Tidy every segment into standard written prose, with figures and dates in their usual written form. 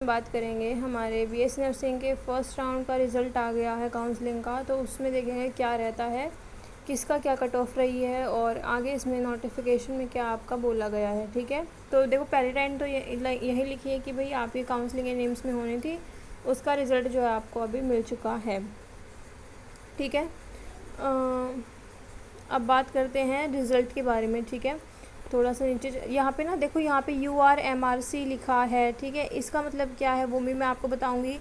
बात करेंगे हमारे बीएससी नर्सिंग के फर्स्ट राउंड का रिज़ल्ट आ गया है काउंसलिंग का, तो उसमें देखेंगे क्या रहता है, किसका क्या कट ऑफ रही है और आगे इसमें नोटिफिकेशन में क्या आपका बोला गया है। ठीक है, तो देखो पहले टाइम तो यही लिखी है कि भाई आपकी काउंसलिंग एंड एम्स में होनी थी, उसका रिज़ल्ट जो है आपको अभी मिल चुका है। ठीक है, अब बात करते हैं रिज़ल्ट के बारे में। ठीक है, थोड़ा सा नीचे यहाँ पे ना देखो, यहाँ पे URMRC लिखा है। ठीक है, इसका मतलब क्या है वो भी मैं आपको बताऊँगी।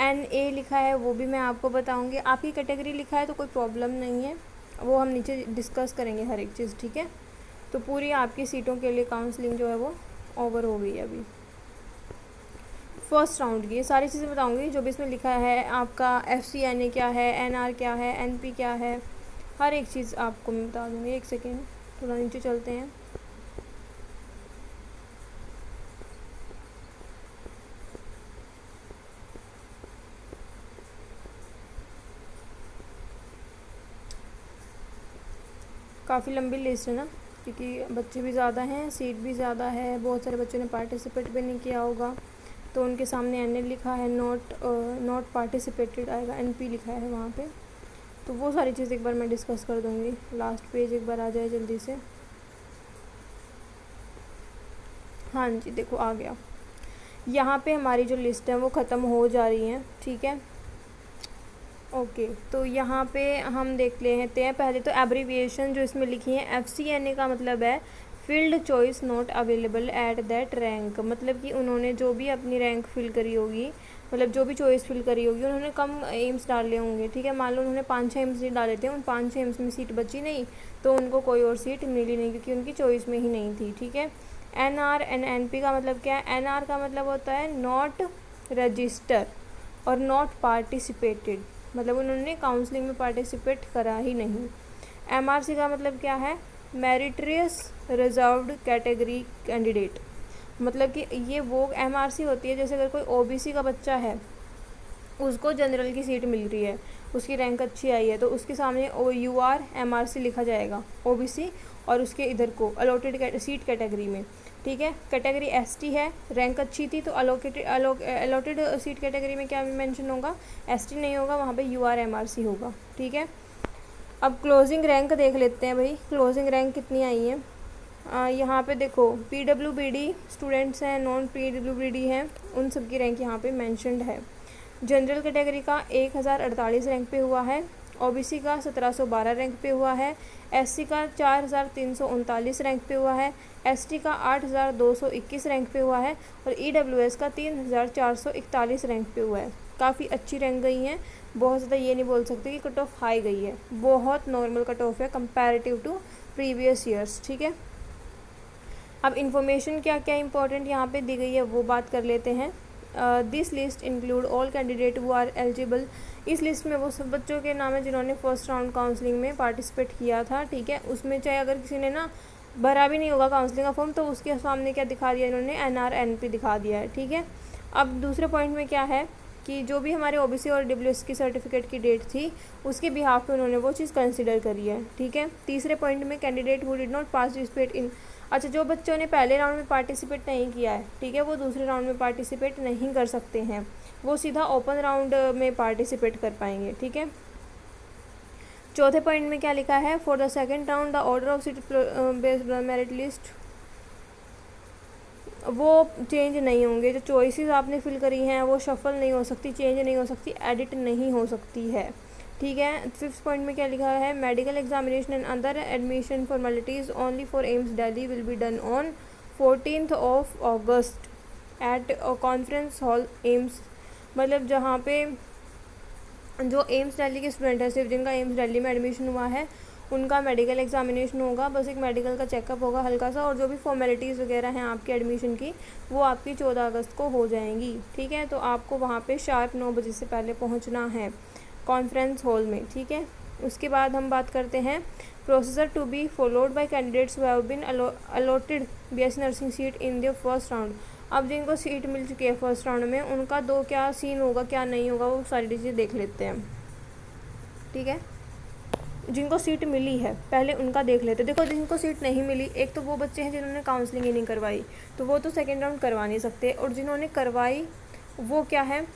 NA लिखा है वो भी मैं आपको बताऊँगी। आपकी कैटेगरी लिखा है तो कोई प्रॉब्लम नहीं है, वो हम नीचे डिस्कस करेंगे हर एक चीज़। ठीक है, तो पूरी आपकी सीटों के लिए काउंसलिंग जो है वो ओवर हो गई है अभी। फर्स्ट राउंड की ये सारी चीज़ें बताऊँगी जो भी इसमें लिखा है। आपका FCNA क्या है, NR क्या है, NP क्या है, हर एक चीज़ आपको मैं बता दूँगी। एक सेकेंड, थोड़ा नीचे चलते हैं। काफ़ी लंबी लिस्ट है ना, क्योंकि बच्चे भी ज़्यादा हैं, सीट भी ज़्यादा है, बहुत सारे बच्चों ने पार्टिसिपेट भी नहीं किया होगा, तो उनके सामने NA लिखा है, नॉट पार्टिसिपेटेड आएगा, NP लिखा है वहाँ पे। तो वो सारी चीज़ एक बार मैं डिस्कस कर दूँगी। लास्ट पेज एक बार आ जाए जल्दी से। हाँ जी, देखो आ गया। यहाँ पे हमारी जो लिस्ट है वो ख़त्म हो जा रही है। ठीक है, ओके, तो यहाँ पे हम देख लेते हैं पहले तो एब्रीविएशन जो इसमें लिखी है। FCNA का मतलब है field choice not available at that rank, मतलब कि उन्होंने जो भी अपनी रैंक फिल करी होगी, मतलब जो भी चॉइस फिल करी होगी, उन्होंने कम एम्स डाले होंगे। ठीक है, मान लो उन्होंने 5-6 एम्स डाले थे, उन 5-6 एम्स में सीट बची नहीं, तो उनको कोई और सीट मिली नहीं क्योंकि उनकी चॉइस में ही नहीं थी। ठीक है, NR एंड NP का मतलब क्या है? NR का मतलब होता है नॉट रजिस्टर और नॉट पार्टिसिपेटेड, मतलब उन्होंने काउंसलिंग में पार्टिसिपेट करा ही नहीं। MRC का मतलब क्या है? मेरिटरियस रिजर्व्ड कैटेगरी कैंडिडेट, मतलब कि ये वो MRC होती है जैसे अगर कोई OBC का बच्चा है, उसको जनरल की सीट मिल रही है, उसकी रैंक अच्छी आई है, तो उसके सामने URMRC लिखा जाएगा OBC, और उसके इधर को अलॉटेड सीट कैटेगरी में। ठीक है, कैटेगरी ST है, रैंक अच्छी थी, तो अलॉटेड सीट कैटेगरी में क्या मेंशन होगा? ST नहीं होगा, वहाँ पे URMRC होगा। ठीक है, अब क्लोजिंग रैंक देख लेते हैं भाई, क्लोजिंग रैंक कितनी आई है। यहाँ पे देखो PWBD स्टूडेंट्स हैं, नॉन PWBD हैं, उन सब की रैंक यहाँ पे मेंशनड है। जनरल कैटेगरी का 1048 रैंक पे हुआ है, OBC का 1712 रैंक पे हुआ है, SC का 4339 रैंक पे हुआ है, ST का 8221 रैंक पे हुआ है, और EWS का 3441 रैंक पे हुआ है। काफ़ी अच्छी रैंक गई हैं, बहुत ज़्यादा ये नहीं बोल सकते कि कट ऑफ हाई गई है, बहुत नॉर्मल कट ऑफ है कंपैरेटिव टू प्रीवियस ईयर्स। ठीक है, अब इन्फॉर्मेशन क्या क्या इंपॉर्टेंट यहाँ पे दी गई है वो बात कर लेते हैं। This list include all candidate who are eligible, इस लिस्ट में वो सब बच्चों के नाम है जिन्होंने फर्स्ट राउंड काउंसलिंग में पार्टिसिपेट किया था। ठीक है, उसमें चाहे अगर किसी ने ना भरा भी नहीं होगा काउंसलिंग का फॉर्म, तो उसके सामने क्या दिखा दिया इन्होंने? NR NP दिखा दिया है। ठीक है, अब दूसरे पॉइंट में क्या है कि जो भी हमारे OBC और WS की सर्टिफिकेट की डेट थी, उसके बिहाफ पे उन्होंने वो चीज़ कंसिडर करी है। ठीक है, तीसरे पॉइंट में candidate who did not participate in, अच्छा जो बच्चों ने पहले राउंड में पार्टिसिपेट नहीं किया है, ठीक है, वो दूसरे राउंड में पार्टिसिपेट नहीं कर सकते हैं, वो सीधा ओपन राउंड में पार्टिसिपेट कर पाएंगे। ठीक है, चौथे पॉइंट में क्या लिखा है? For the second round the order of seat based merit list, वो चेंज नहीं होंगे। जो चॉइसेस आपने फिल करी हैं वो शफल नहीं हो सकती, चेंज नहीं हो सकती, एडिट नहीं हो सकती है। ठीक है, फिफ्थ पॉइंट में क्या लिखा है? Medical examination and other admission formalities only for AIIMS Delhi will be done on 14th of August at conference hall AIIMS, मतलब जहाँ पे जो एम्स दिल्ली के स्टूडेंट हैं, सिर्फ जिनका एम्स दिल्ली में एडमिशन हुआ है, उनका मेडिकल एग्जामिनेशन होगा, बस एक मेडिकल का चेकअप होगा हल्का सा, और जो भी फॉर्मेलिटीज़ वगैरह हैं आपकी एडमिशन की, वो आपकी 14 अगस्त को हो जाएंगी। ठीक है, तो आपको वहाँ पे शार्प 9 बजे से पहले पहुँचना है कॉन्फ्रेंस हॉल में। ठीक है, उसके बाद हम बात करते हैं procedure to be followed by candidates who have been allotted BSc nursing seat in the first round. अब जिनको सीट मिल चुकी है फर्स्ट राउंड में, उनका दो क्या सीन होगा क्या नहीं होगा, वो सारी चीज़ें देख लेते हैं। ठीक है, जिनको सीट मिली है पहले उनका देख लेते हैं। देखो जिनको सीट नहीं मिली, एक तो वो बच्चे हैं जिन्होंने काउंसलिंग ही नहीं करवाई, तो वो तो सेकेंड राउंड करवा नहीं सकते, और जिन्होंने करवाई वो क्या है,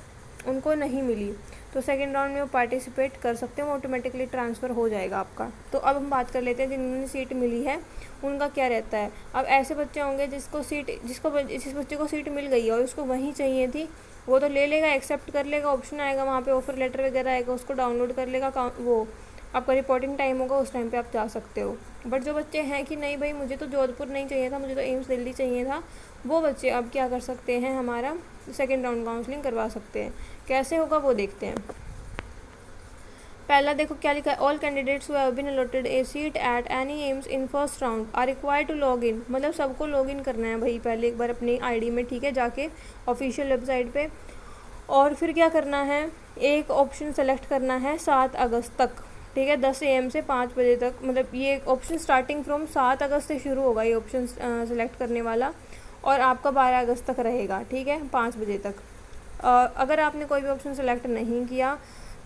उनको नहीं मिली, तो सेकेंड राउंड में वो पार्टिसिपेट कर सकते हैं, वो ऑटोमेटिकली ट्रांसफ़र हो जाएगा आपका। तो अब हम बात कर लेते हैं जिन्होंने सीट मिली है उनका क्या रहता है। अब ऐसे बच्चे होंगे जिस बच्चे को सीट मिल गई है और उसको वहीं चाहिए थी, वो तो ले लेगा, एक्सेप्ट कर लेगा, ऑप्शन आएगा वहाँ पे, ऑफर लेटर वगैरह आएगा, उसको डाउनलोड कर लेगा, वो आपका रिपोर्टिंग टाइम होगा, उस टाइम पे आप जा सकते हो। बट जो बच्चे हैं कि नहीं भाई मुझे तो जोधपुर नहीं चाहिए था, मुझे तो एम्स दिल्ली चाहिए था, वो बच्चे अब क्या कर सकते हैं, हमारा सेकेंड राउंड काउंसलिंग करवा सकते हैं। कैसे होगा वो देखते हैं। पहला देखो क्या लिखा है, all candidates who have been allotted a seat at any AIIMS in first round are required to log in, मतलब सबको लॉग इन करना है भाई पहले एक बार अपनी आईडी में, ठीक है, जाके ऑफिशियल वेबसाइट पे। और फिर क्या करना है, एक ऑप्शन सेलेक्ट करना है 7 अगस्त तक, ठीक है, 10 AM से 5 बजे तक, मतलब ये ऑप्शन स्टार्टिंग फ्रॉम 7 अगस्त से शुरू होगा ये ऑप्शन सेलेक्ट करने वाला, और आपका 12 अगस्त तक रहेगा, ठीक है, 5 बजे तक। अगर आपने कोई भी ऑप्शन सेलेक्ट नहीं किया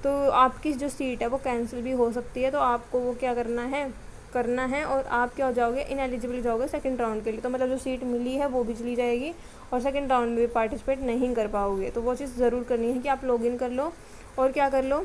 तो आपकी जो सीट है वो कैंसिल भी हो सकती है, तो आपको वो क्या करना है और आप क्या हो जाओगे, इनएलिजिबल हो जाओगे सेकंड राउंड के लिए। तो मतलब जो सीट मिली है वो भी चली जाएगी और सेकंड राउंड में भी पार्टिसिपेट नहीं कर पाओगे। तो वो चीज़ ज़रूर करनी है कि आप लॉगिन कर लो और क्या कर लो,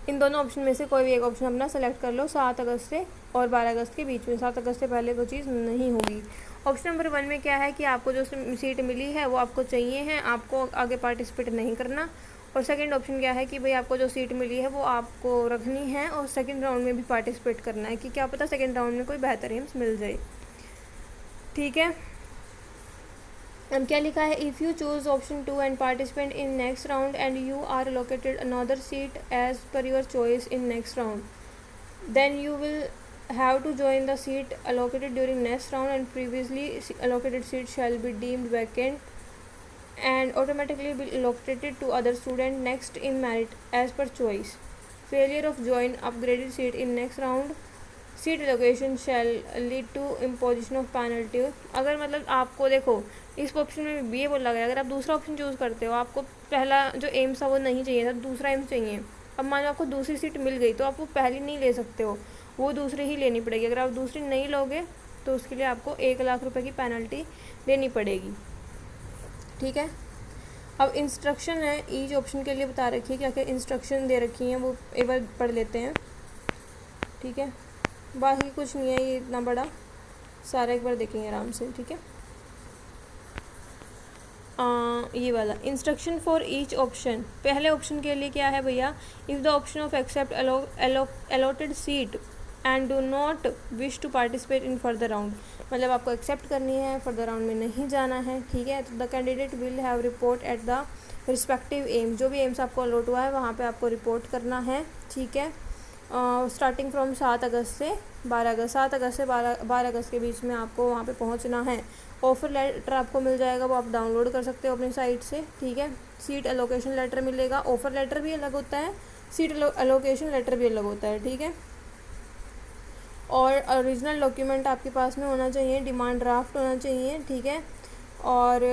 इन दोनों ऑप्शन में से कोई भी एक ऑप्शन अपना सेलेक्ट कर लो 7 अगस्त से और 12 अगस्त के बीच में। 7 अगस्त से पहले वो चीज़ नहीं होगी। ऑप्शन नंबर 1 में क्या है कि आपको जो सीट मिली है वो आपको चाहिए है, आपको आगे पार्टिसिपेट नहीं करना। और सेकंड ऑप्शन क्या है कि भाई आपको जो सीट मिली है वो आपको रखनी है और सेकंड राउंड में भी पार्टिसिपेट करना है, कि क्या पता सेकंड राउंड में कोई बेहतर एम्स मिल जाए, ठीक है। अब क्या लिखा है, if you choose option 2 and participate in next round and you are allocated another seat as per your choice in next round, then you will have to join the seat allocated during next round and previously allocated seat shall be deemed vacant and automatically be allocated to other student next in merit as per choice. Failure of join upgraded seat in next round seat allocation shall lead to imposition of penalty. अगर मतलब आपको देखो इस option में भी ये बोला गया, अगर आप दूसरा ऑप्शन चूज़ करते हो, आपको पहला जो एम्स था वो नहीं चाहिए था, दूसरा एम्स चाहिए, अब मान लो आपको दूसरी सीट मिल गई तो आप वो पहली नहीं ले सकते हो, वो दूसरी ही लेनी पड़ेगी। अगर आप दूसरी नहीं लोगे तो उसके लिए आपको 1 लाख रुपए की पेनल्टी देनी पड़ेगी, ठीक है। अब इंस्ट्रक्शन है ईच ऑप्शन के लिए बता रखी है, क्या क्या इंस्ट्रक्शन दे रखी हैं वो एक बार पढ़ लेते हैं, ठीक है। बाकी कुछ नहीं है, ये इतना बड़ा सारा एक बार देखेंगे आराम से, ठीक है। ये वाला इंस्ट्रक्शन फॉर ईच ऑप्शन, पहले ऑप्शन के लिए क्या है भैया, if the option of accept allotted seat and do not wish to participate in further round, मतलब आपको एक्सेप्ट करनी है, फर्दर राउंड में नहीं जाना है, ठीक है। तो the candidate will have report at the respective AIIMS, जो भी एम्स आपको अलॉट हुआ है वहाँ पे आपको रिपोर्ट करना है, ठीक है। स्टार्टिंग फ्रॉम 7 अगस्त से 12 अगस्त, 7 अगस्त से 12 अगस्त के बीच में आपको वहाँ पे पहुँचना है। ऑफर लेटर आपको मिल जाएगा, वो आप डाउनलोड कर सकते हो अपनी साइट से, ठीक है। सीट एलोकेशन लेटर मिलेगा, ऑफर लेटर भी अलग होता है, सीट एलोकेशन लेटर भी अलग होता है, ठीक है। और ओरिजिनल डॉक्यूमेंट आपके पास में होना चाहिए, डिमांड ड्राफ्ट होना चाहिए, ठीक है। और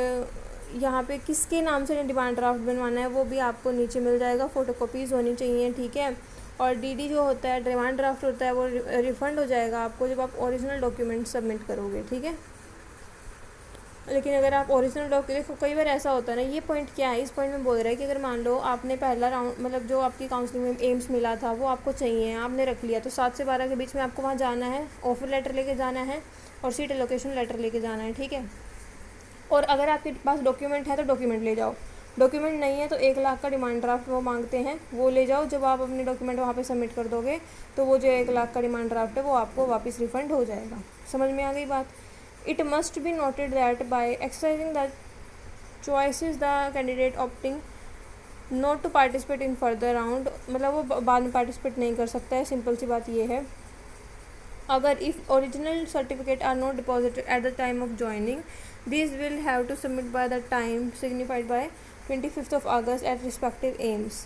यहाँ पे किसके नाम से डिमांड ड्राफ्ट बनवाना है वो भी आपको नीचे मिल जाएगा, फ़ोटोकॉपीज़ होनी चाहिए, ठीक है। और डीडी जो होता है, डिमांड ड्राफ्ट होता है, वो रिफ़ंड हो जाएगा आपको जब आप ओरिजिनल डॉक्यूमेंट सबमिट करोगे, ठीक है। लेकिन अगर आप ओरिजिनल डॉक्यूमेंट, कई बार ऐसा होता है ना, ये पॉइंट क्या है, इस पॉइंट में बोल रहा है कि अगर मान लो आपने पहला राउंड मतलब जो आपकी काउंसलिंग में एम्स मिला था वो आपको चाहिए, आपने रख लिया, तो 7 से 12 के बीच में आपको वहाँ जाना है, ऑफर लेटर लेके जाना है और सीट एलोकेशन लेटर लेके जाना है, ठीक है। और अगर आपके पास डॉक्यूमेंट है तो डॉक्यूमेंट ले जाओ, डॉक्यूमेंट नहीं है तो 1 लाख का डिमांड ड्राफ्ट वो मांगते हैं, वो ले जाओ। जब आप अपने डॉक्यूमेंट वहाँ पे सबमिट कर दोगे तो वो जो 1 लाख का डिमांड ड्राफ्ट है वो आपको वापस रिफ़ंड हो जाएगा। समझ में आ गई बात। It must be noted that by exercising the choices the candidate opting not to participate in further round, मतलब वो बाद में पार्टिसिपेट नहीं कर सकता है, सिंपल सी बात ये है। अगर if original certificate are not deposited at the time of joining, this will have to submit by the time signified by 25 August at respective AIIMS.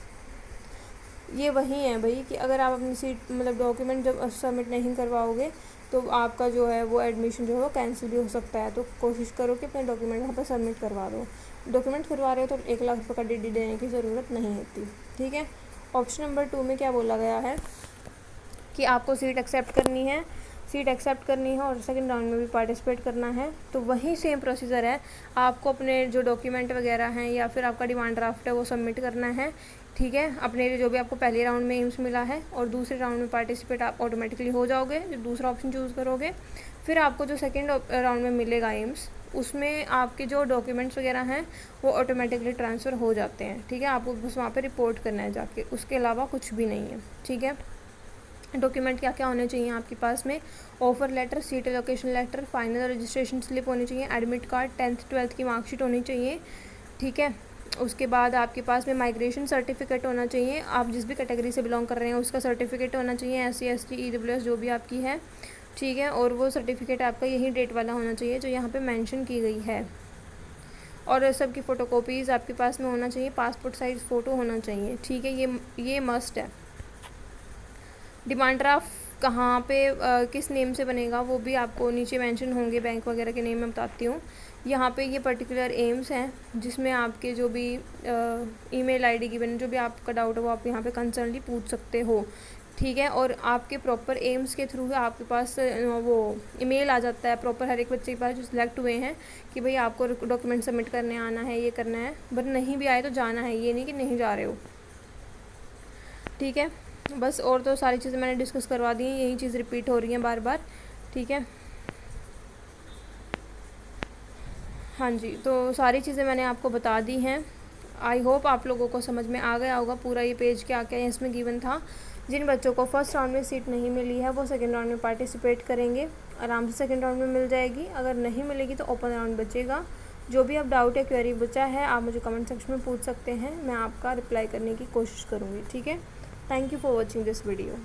ये वही है भाई कि अगर आप अपनी सीट मतलब डॉक्यूमेंट जब सबमिट नहीं करवाओगे तो आपका जो है वो एडमिशन जो है वो कैंसिल भी हो सकता है। तो कोशिश करो कि अपने डॉक्यूमेंट वहाँ पर सबमिट करवा दो। डॉक्यूमेंट करवा रहे हो तो 1 लाख रुपये का डीडी देने की ज़रूरत नहीं होती, ठीक है। ऑप्शन नंबर 2 में क्या बोला गया है कि आपको सीट एक्सेप्ट करनी है, सीट एक्सेप्ट करनी है और सेकंड राउंड में भी पार्टिसिपेट करना है। तो वही सेम प्रोसीजर है, आपको अपने जो डॉक्यूमेंट वगैरह हैं या फिर आपका डिमांड ड्राफ्ट है वो सबमिट करना है, ठीक है, अपने लिए जो भी आपको पहले राउंड में एम्स मिला है, और दूसरे राउंड में पार्टिसिपेट आप ऑटोमेटिकली हो जाओगे जो दूसरा ऑप्शन चूज़ करोगे। फिर आपको जो सेकेंड राउंड में मिलेगा एम्स, उसमें आपके जो डॉक्यूमेंट्स वगैरह हैं वो ऑटोमेटिकली ट्रांसफ़र हो जाते हैं, ठीक है। आपको बस वहाँ पे रिपोर्ट करना है जाके, उसके अलावा कुछ भी नहीं है, ठीक है। डॉक्यूमेंट क्या क्या होने चाहिए आपके पास में? Offer letter, seat allocation letter, final registration slip होनी चाहिए, एडमिट कार्ड, 10th 12th की मार्कशीट होनी चाहिए, ठीक है। उसके बाद आपके पास में माइग्रेशन सर्टिफिकेट होना चाहिए, आप जिस भी कैटेगरी से बिलोंग कर रहे हैं उसका सर्टिफिकेट होना चाहिए, SC ST EWS जो भी आपकी है, ठीक है। और वो सर्टिफिकेट आपका यही डेट वाला होना चाहिए जो यहाँ पे मेंशन की गई है, और सब की फ़ोटोकॉपीज़ आपके पास में होना चाहिए, पासपोर्ट साइज़ फ़ोटो होना चाहिए, ठीक है। ये मस्ट है। डिमांड ड्राफ्ट कहाँ पे किस नेम से बनेगा वो भी आपको नीचे मेंशन होंगे, बैंक वगैरह के नेम मैं बताती हूँ। यहाँ पे ये पर्टिकुलर एम्स हैं जिसमें आपके जो भी ईमेल आईडी गिवन, जो भी आपका डाउट है वो आप यहाँ पे कंसर्नली पूछ सकते हो, ठीक है। और आपके प्रॉपर एम्स के थ्रू आपके पास वो ईमेल आ जाता है प्रॉपर हर एक बच्चे के पास जो सिलेक्ट हुए हैं कि भाई आपको डॉक्यूमेंट सबमिट करने आना है, ये करना है, बट नहीं भी आए तो जाना है, ये नहीं कि नहीं जा रहे हो, ठीक है। बस और तो सारी चीज़ें मैंने डिस्कस करवा दी हैं, यही चीज़ रिपीट हो रही हैं बार बार, ठीक है। हाँ जी, तो सारी चीज़ें मैंने आपको बता दी हैं। आई होप आप लोगों को समझ में आ गया होगा पूरा ये पेज क्या क्या इसमें गिवन था। जिन बच्चों को फर्स्ट राउंड में सीट नहीं मिली है वो सेकेंड राउंड में पार्टिसिपेट करेंगे, आराम से सेकेंड राउंड में मिल जाएगी। अगर नहीं मिलेगी तो ओपन राउंड बचेगा। जो भी आप डाउट या क्वेरी बचा है आप मुझे कमेंट सेक्शन में पूछ सकते हैं, मैं आपका रिप्लाई करने की कोशिश करूँगी, ठीक है। Thank you for watching this video.